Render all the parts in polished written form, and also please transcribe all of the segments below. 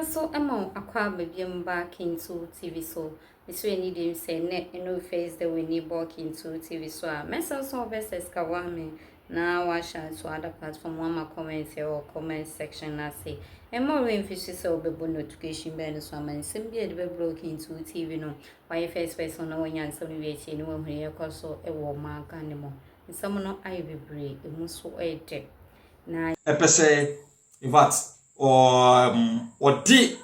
so among aqua baby back into TV so this way need him say net and no face the we need back into TV so message so versus kawame now wash and so other platform one comments here or comment section I say and more emphasis so be notification ben so man simply be broke into TV no why first person no one yan some we chi no we cause so e wo man kan mo some no I be brave e mu so e de na epese in fact or di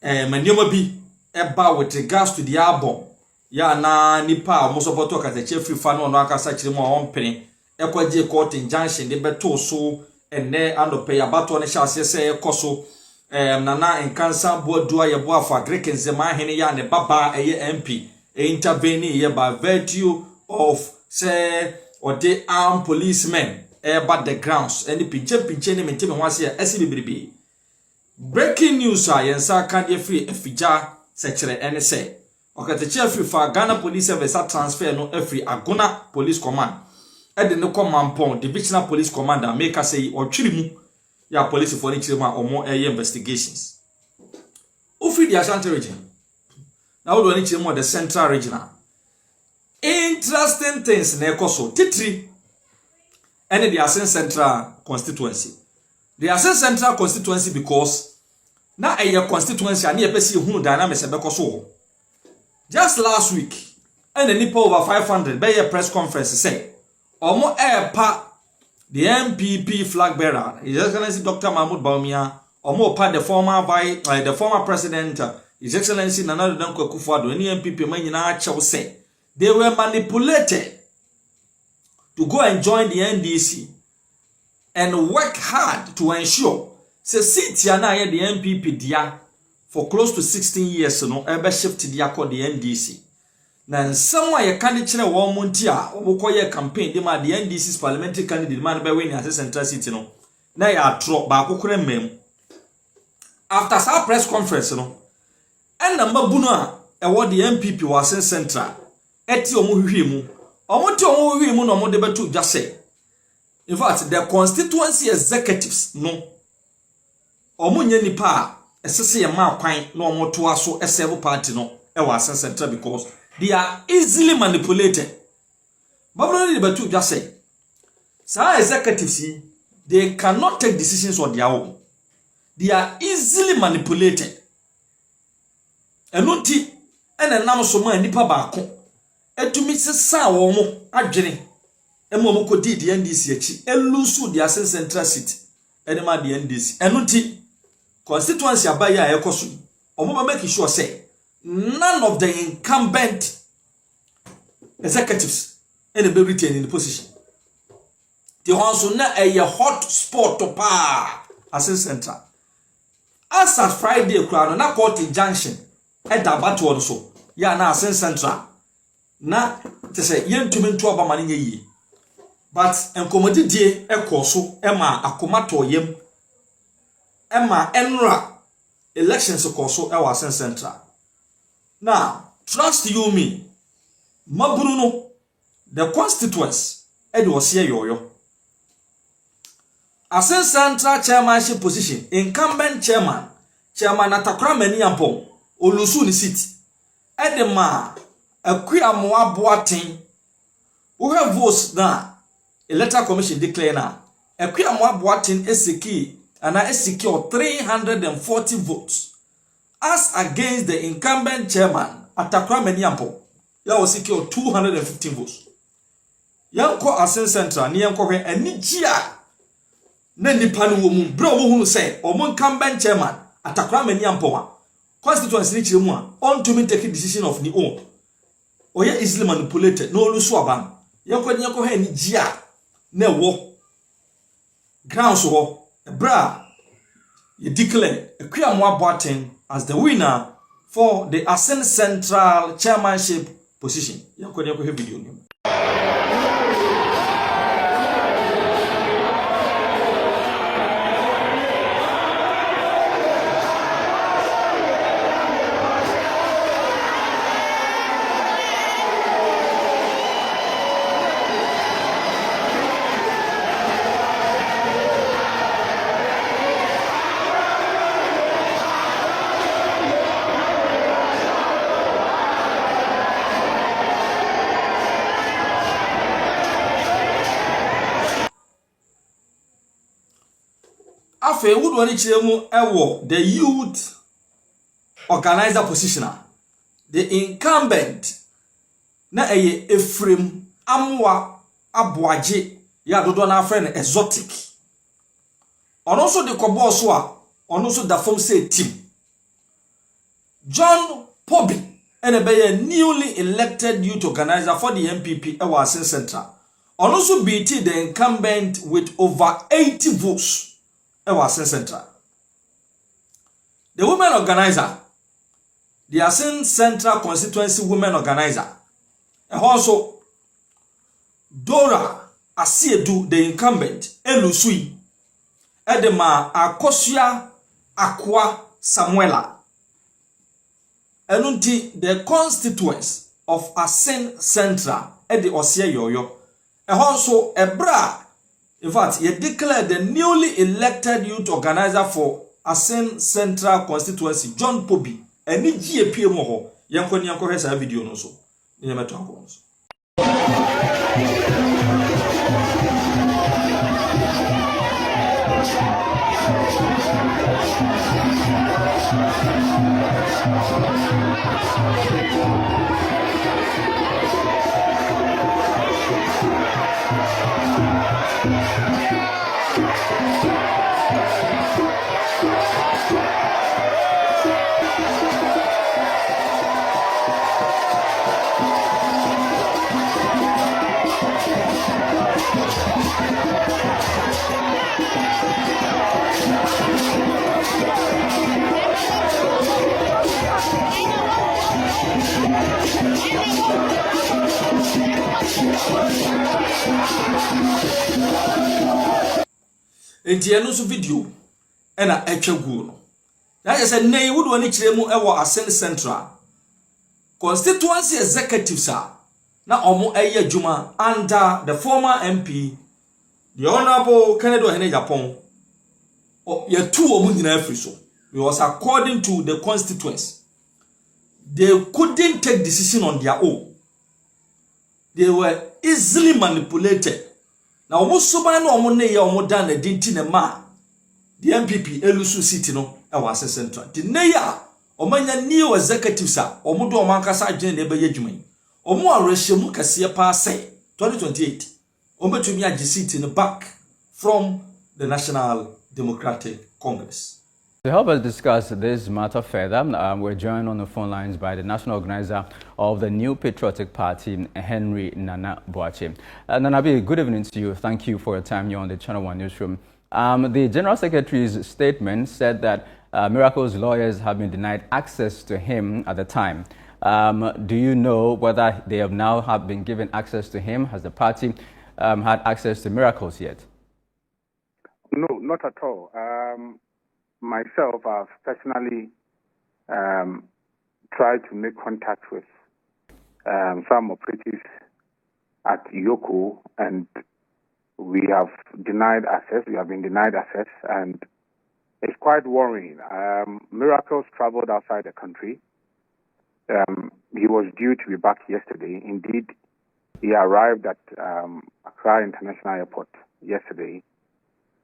manioma bi eba with regards to the album ya na nipa mo support okateche free fan no akasa kire mo ompene ekwaje court injunction de beto so ene anope ya bato ne hyase se ekoso nana enkansa boadua ye bo afa grekenze ma hene ya ne baba eye MP intervene ye by virtue of say or the armed policemen about the grounds and the pinche ne mentime ho ase SBBB. Breaking news yensa kan dey free efija sechere ene say okateche free for Ghana Police Service transfer no free Agona Police Command e de no command pon divisional police commander make say otwiri mu ya police for ni chirema omo investigations ofri the Ashanti region na wo do ni chirema the central regional interesting things na ekoso titri ene the Asen Central constituency. The Asen Central constituency because na a constituency and ye pesi hunu dynamics ebekoso. Just last week, and nipa over 500 by a press conference say, omo pa the MPP flag bearer, His Excellency Dr. Mahmoud Bawumia, omo pa the former president, His Excellency Nana Addo Dankwa Akufo-Addo, any MPP man nyina achew say they were manipulated to go and join the NDC and work hard to ensure say seat ya na the MPP dia for close to 16 years no ebe shift dia called the NDC na someone ye kan kire wo monti a obokoye campaign de ma the NDC's parliamentary candidate man be win as central city no na ya tro ba akokore mem after sa press conference no and number bunu a the MPP was in central eti omo hwehwe mu omo ti omo hwehwe mu no omo de betu dwa say in fact the constituency executives no omunye nipa esese ye ma kwan na omoto aso esebe party no e wa central because they are easily manipulated. Babylon the batu just say some executives they cannot take decisions on their own. They are easily manipulated. Enunti ene nam so ma nipa baako etumi sesa wo mo adwene emo ko di the NDC achi elusu the Asen Central seat ene ma the NDC enunti constituency abaya ekoso omo ba make sure say none of the incumbent executives ene be retain in the position the also na a hot spot to pa Asen Central as at Friday crowd na court injunction e da bato so ya na Asen Central na te say yentumi nto oba mane yi but enkomodidie ekoso ema akomato yem ema enra elections koso e wa Asen Central. Now trust you me mabunu no the constituents e de osie yoyo Asen Central chairmanship position incumbent chairman Atakra Maniampong olusu ni seat e de ma Akuamo Aboaten who have votes na electoral commission declare na Akuamo Aboaten eseki secure 340 votes as against the incumbent chairman Atakra Maniampong ya was secure 215 votes. Yanko Asen Central ni yanko hwe anigia na nipa no wo mu bro wo hunu say omo incumbent chairman Atakra Maniampong constituency ni chire mu a on to take decision of the own oye easily manipulated no lusu aban yanko hwe anigia na wo grounds wo bra you declare Akuamo Aboaten as the winner for the Asen Central chairmanship position. Yanko hwe video ni Afe would one chiremu ewo the youth organizer positioner. The incumbent na eye Ephraim Amwa Abuaje ya dodo na friend exotic. Ono so de kobo so a ono so da form say team. John Pobi and a newly elected youth organizer for the MPP ewa Asin Central. Ono so beat the incumbent with over 80 votes ewa Asin Central. The women organizer, the Asin Central constituency women organizer, and also Dora Asiedu, the incumbent, Elusui, Edema Akosia Akwa Samuela. Enunti the constituents of Asin Central at the Osia Yoyo. And also Ebra, in fact, he declared the newly elected youth organizer for Asin Central constituency, John Pobi, and ni GAP moho, yanko hesa video no so. Niyameto hako so. Enti eno so video ena etwa gu no. Na je se nei wodo ani kiremu ewo Asin Central constituency executives na omo eye adwuma under the former MP the honorable Kennedy Ohene Japan. Ye two omo nyina afri so because according to the constituents they couldn't take decision on their own. They were easily manipulated. Now, almost so by no more nay or more than a dintin ma. The MPP Elusu City no, I was a central. The Naya, or many new executives are, or Mudo Mancasa Jen Ebejum, or more Reshimu Cassia Passe 2028, or to me, I just sit in the back from the National Democratic Congress. To help us discuss this matter further, we're joined on the phone lines by the national organizer of the New Patriotic Party, Henry Nana Boakye. Nanabi, good evening to you. Thank you for your time here on the Channel One Newsroom. The General Secretary's statement said that Miracle's lawyers have been denied access to him at the time. Do you know whether they have now been given access to him? Has the party had access to Miracle's yet? No, not at all. Myself, I've personally tried to make contact with some operatives at Yoko, and we have denied access. We have been denied access, and it's quite worrying. Miracles traveled outside the country. He was due to be back yesterday. Indeed, he arrived at Accra International Airport yesterday,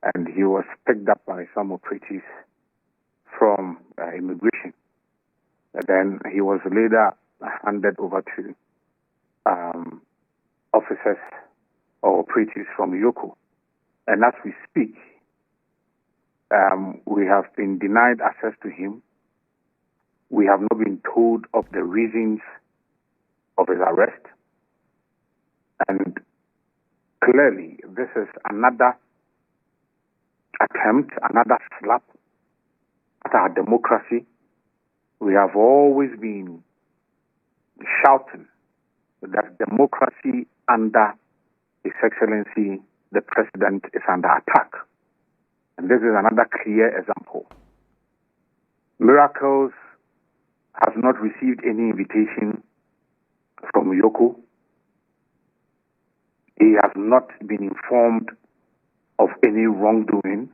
and he was picked up by some operatives from immigration. And then he was later handed over to officers or operatives from Yoko. And as we speak, we have been denied access to him. We have not been told of the reasons of his arrest. And clearly, this is another attempt, another slap at our democracy. We have always been shouting that democracy under His Excellency the President is under attack. And this is another clear example. Miracles has not received any invitation from Yoko. He has not been informed of any wrongdoing.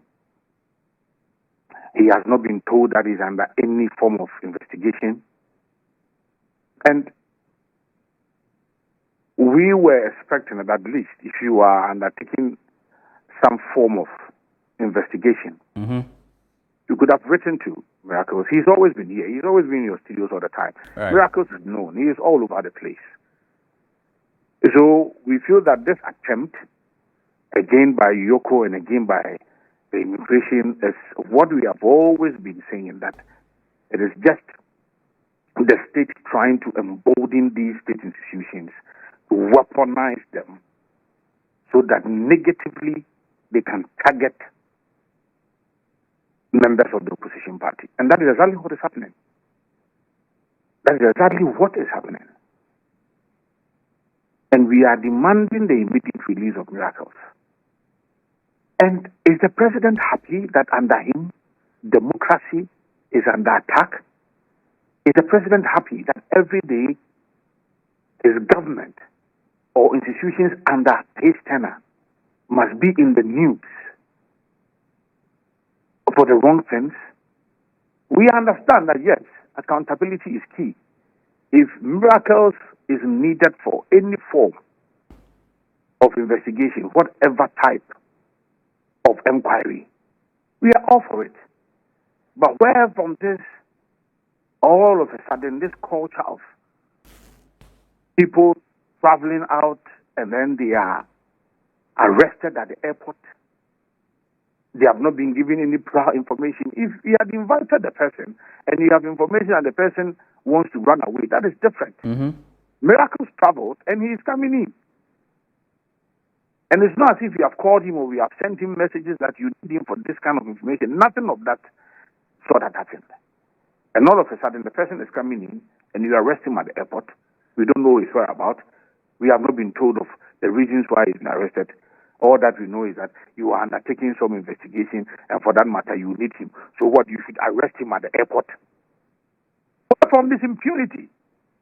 He has not been told that he's under any form of investigation. And we were expecting that at least if you are undertaking some form of investigation, Mm-hmm. you could have written to Miracles. He's always been here. He's always been in your studios all the time. Right. Miracles is known. He is all over the place. So we feel that this attempt, again by Yoko and again by the immigration, is what we have always been saying, that it is just the state trying to embolden these state institutions, to weaponize them, so that negatively they can target members of the opposition party. And that is exactly what is happening. That is exactly what is happening. And we are demanding the immediate release of Miracles. And is the president happy that under him, democracy is under attack? Is the president happy that every day his government or institutions under his tenure must be in the news for the wrong things? We understand that, yes, accountability is key. If Miracles is needed for any form of investigation, whatever type of inquiry, we are all for it. But where from this, all of a sudden, this culture of people traveling out and then they are arrested at the airport, they have not been given any prior information. If you had invited the person and you have information and the person wants to run away, that is different. Mm-hmm. Miracles traveled and he is coming in. And it's not as if you have called him or we have sent him messages that you need him for this kind of information. Nothing of that sort had happened. And all of a sudden, the person is coming in and you arrest him at the airport. We don't know his whereabouts. We have not been told of the reasons why he's been arrested. All that we know is that you are undertaking some investigation, and for that matter, you need him. So what, you should arrest him at the airport? What from this impunity?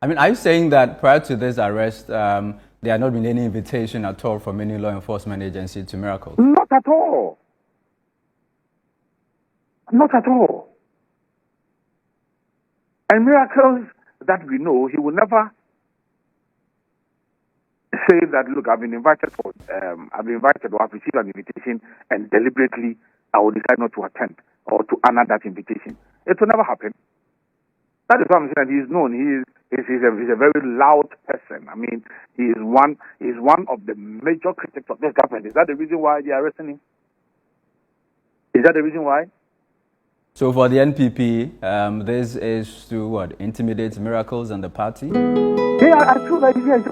I mean, are you saying that prior to this arrest, there had not been any invitation at all from any law enforcement agency to Miracles? Not at all. Not at all. And Miracles that we know, he will never say that, look, I've been invited or I've received an invitation and deliberately I will decide not to attend or to honor that invitation. It will never happen. That is what I'm saying. He is known. He's a very loud person. I mean, he is one of the major critics of this government. Is that the reason why they are arresting him? Is that the reason why? So for the NPP, this is to what? Intimidate Miracles and the party? Yeah, I feel like yes,